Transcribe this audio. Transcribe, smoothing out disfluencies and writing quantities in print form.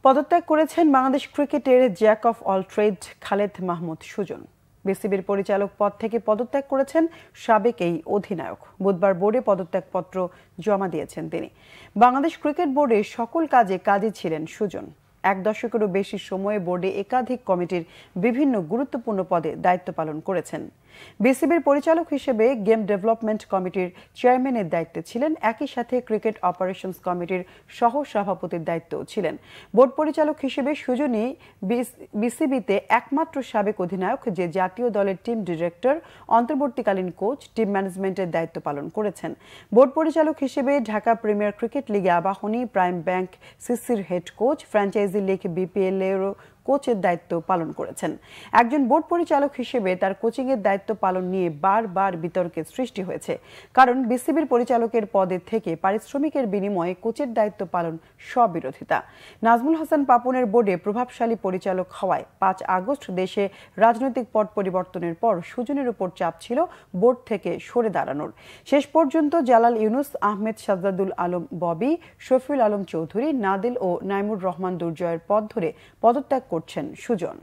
পদত্যাগ করেছেন বাংলাদেশ ক্রিকেটের jack of all trade Khaled Mahmud Sujon. বিসিবির পরিচালক পদ থেকে পদত্যাগ করেছেন সাবেক এই অধিনায়ক। বুধবার বোর্ডে পদত্যাগপত্র জমা দিয়েছেন তিনি। বাংলাদেশ ক্রিকেট বোর্ডের সকল কাজে ছিলেন সুজন। এক দশকেরও বেশি সময়ে বোর্ডে একাধিক কমিটির বিভিন্ন গুরুত্বপূর্ণ পদে দায়িত্ব পালন করেছেন। বিসিবির পরিচালক হিসেবে গেম ডেভেলপমেন্ট কমিটির চেয়ারম্যানের দায়িত্বে ছিলেন, একই সাথে ক্রিকেট অপারেশনস কমিটির সহ সভাপতির দায়িত্বও ছিলেন। বোর্ড পরিচালক হিসেবে সুজনই বিসিবিতে একমাত্র সাবেক অধিনায়ক যে জাতীয় দলের টিম ডিরেক্টর, অন্তর্বর্তীকালীন কোচ, টিম ম্যানেজমেন্টের দায়িত্ব পালন করেছেন। বোর্ড পরিচালক হিসেবে ঢাকা প্রিমিয়ার ক্রিকেট লিগে আবাহনী, প্রাইম ব্যাংক সিসির head coach, franchise league BPL এরও কোচের দায়িত্ব পালন করেছেন। একজন বোর্ড পরিচালক হিসেবে তার কোচিংয়ের দায়িত্ব পালন নিয়ে বারবার বিতর্কের সৃষ্টি হয়েছে, কারণ বিসিবির পরিচালকের পদে থেকে পারিশ্রমিকের বিনিময়ে কোচের দায়িত্ব পালন স্ববিরোধিতা। নাজমুল হাসান পাপনের বোর্ডে প্রভাবশালী পরিচালক হওয়ায় ৫ আগস্ট দেশে রাজনৈতিক পট পরিবর্তনের পর সুজনের উপর চাপ ছিল বোর্ড থেকে সরে দাঁড়ানোর। শেষ পর্যন্ত জালাল ইউনুস, আহমেদ সাজ্জাদুল আলম ববি, শফিউল আলম চৌধুরী, নাদিল ও নাইমুর রহমান দুর্জয়ের পদ ধরে পদত্যাগ করছেন সুজন।